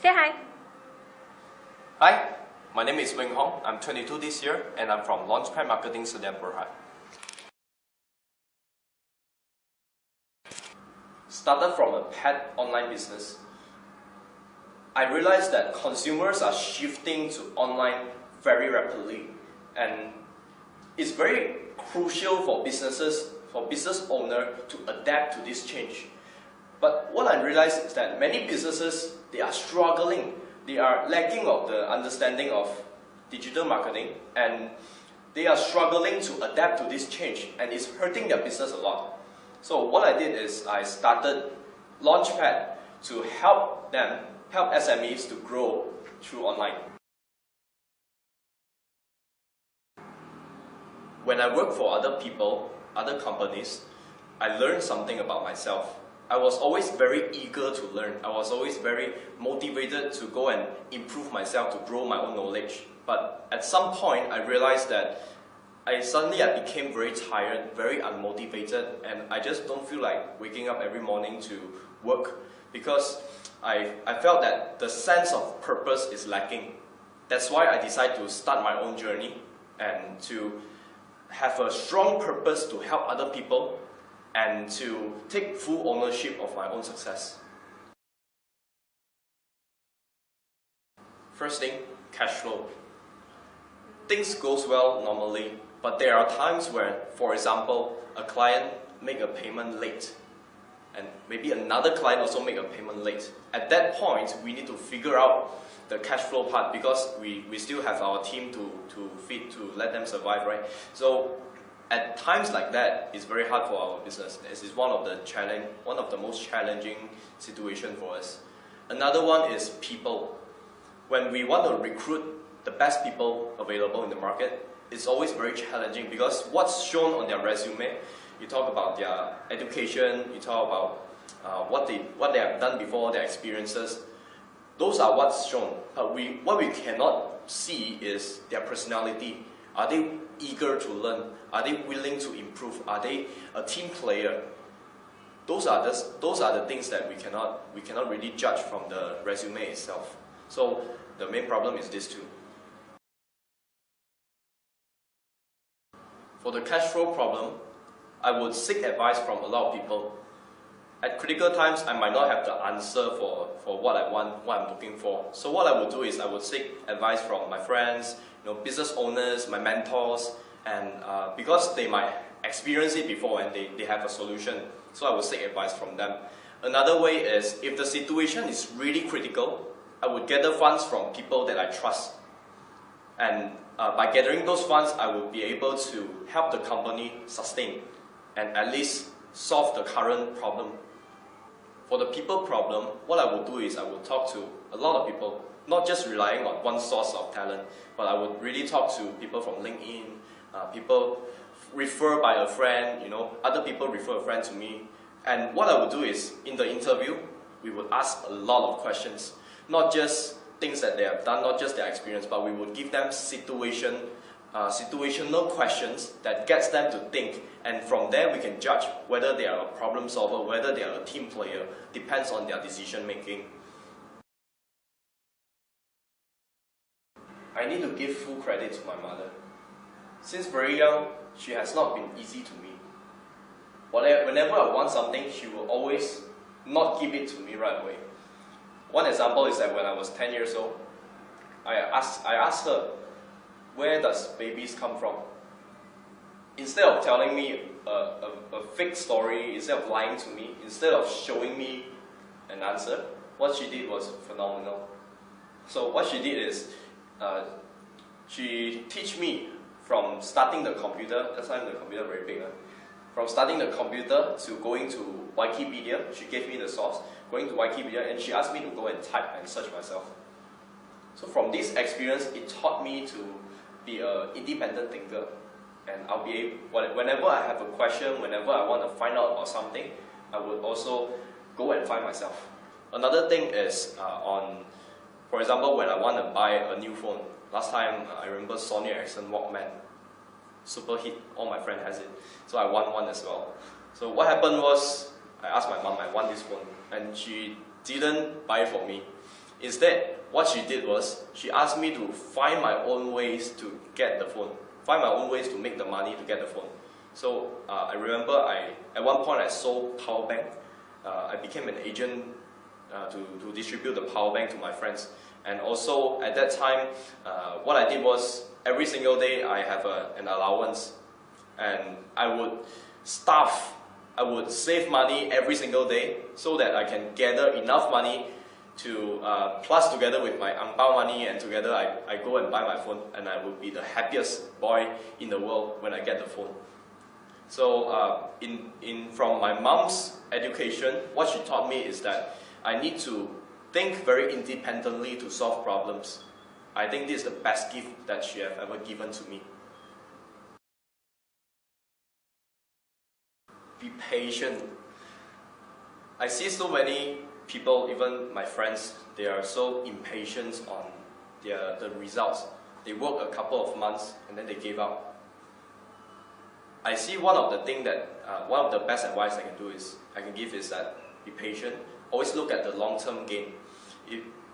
Say hi. Hi, my name is Wing Hong. I'm 22 this year and I'm from Launchpad Marketing Sudan Berhad. Started from a pet online business. I realized that consumers are shifting to online very rapidly, and it's very crucial for businesses, for business owner to adapt to this change. But what I realized is that many businesses, they are struggling. They are lacking of the understanding of digital marketing, and they are struggling to adapt to this change, and it's hurting their business a lot. So what I did is I started Launchpad to help SMEs to grow through online. When I work for other people, other companies, I learned something about myself. I was always very eager to learn. I was always very motivated to go and improve myself, to grow my own knowledge. But at some point, I realized that I became very tired, very unmotivated, and I just don't feel like waking up every morning to work because I felt that the sense of purpose is lacking. That's why I decided to start my own journey and to have a strong purpose to help other people and to take full ownership of my own success. First thing, cash flow. Things goes well normally, but there are times where, for example, a client make a payment late, and maybe another client also make a payment late. At that point, we need to figure out the cash flow part because we still have our team to feed, to let them survive, right? So at times like that, it's very hard for our business. This is one of the most challenging situations for us. Another one is people. When we want to recruit the best people available in the market, it's always very challenging because what's shown on their resume, you talk about their education, you talk about what they have done before, their experiences. Those are what's shown. But what we cannot see is their personality. Are they eager to learn? Are they willing to improve? Are they a team player? Those are the things that we cannot really judge from the resume itself. So the main problem is these two. For the cash flow problem, I would seek advice from a lot of people. At critical times, I might not have the answer for what I want, what I'm looking for. So what I would do is I would seek advice from my friends, business owners, my mentors, and because they might experience it before and they have a solution, so I would seek advice from them. Another way is, if the situation is really critical, I would gather funds from people that I trust. And by gathering those funds, I would be able to help the company sustain and at least solve the current problem. For the people problem, what I would do is I would talk to a lot of people, not just relying on one source of talent, but I would really talk to people from LinkedIn, people refer by a friend, other people refer a friend to me. And what I would do is, in the interview, we would ask a lot of questions, not just things that they have done, not just their experience, but we would give them situational questions that gets them to think, and from there we can judge whether they are a problem solver, whether they are a team player, depends on their decision making. I need to give full credit to my mother. Since very young, she has not been easy to me. Whenever I want something, she will always not give it to me right away. One example is that when I was 10 years old, I asked her, where does babies come from? Instead of telling me a fake story, instead of lying to me, instead of showing me an answer, what she did was phenomenal. So what she did is, she teach me from starting the computer, that time the computer very big, from starting the computer to going to Wikipedia. She gave me the source, going to Wikipedia, and she asked me to go and type and search myself. So from this experience, it taught me to be an independent thinker, and I'll be able, whenever I have a question, whenever I want to find out about something, I would also go and find myself. Another thing is for example, when I want to buy a new phone. Last time, I remember Sony Ericsson Walkman, super hit, all my friends has it, so I want one as well. So what happened was, I asked my mom, I want this phone, and she didn't buy it for me. Instead, what she did was, she asked me to find my own ways to get the phone, find my own ways to make the money to get the phone. So I remember at one point I sold power bank. I became an agent to distribute the power bank to my friends. And also at that time, what I did was, every single day I have an allowance, and I would save money every single day so that I can gather enough money to plus together with my ang pao money, and together I go and buy my phone, and I will be the happiest boy in the world when I get the phone. So from my mom's education, what she taught me is that I need to think very independently to solve problems. I think this is the best gift that she has ever given to me. Be patient. I see so many people, even my friends, they are so impatient on the results. They work a couple of months and then they give up. I see one of the best advice I can give is that be patient. Always look at the long-term gain.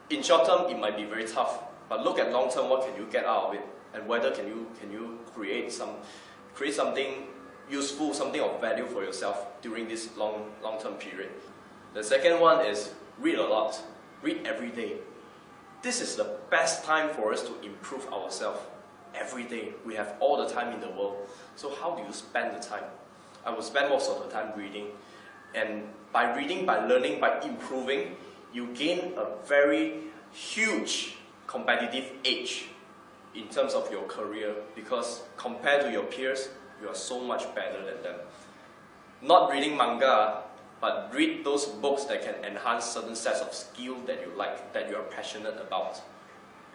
In short term, it might be very tough, but look at long term. What can you get out of it, and whether can you create something useful, something of value for yourself during this long-term period. The second one is read a lot. Read every day. This is the best time for us to improve ourselves. Every day. We have all the time in the world. So how do you spend the time? I will spend most of the time reading. And by reading, by learning, by improving, you gain a very huge competitive edge in terms of your career, because compared to your peers, you are so much better than them. Not reading manga, but read those books that can enhance certain sets of skills that you like, that you are passionate about.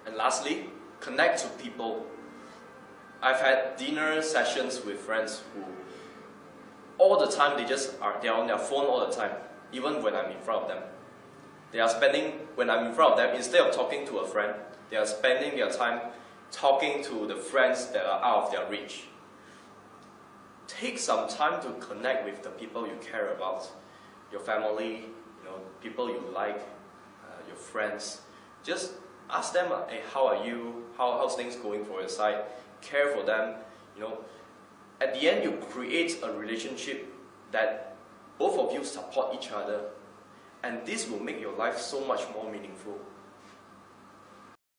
And lastly, connect to people. I've had dinner sessions with friends who all the time they're on their phone all the time, even when I'm in front of them. When I'm in front of them, instead of talking to a friend, they are spending their time talking to the friends that are out of their reach. Take some time to connect with the people you care about, your family, people you like, your friends. Just ask them, hey, how are you? How's things going for your side? Care for them. At the end, you create a relationship that both of you support each other, and this will make your life so much more meaningful.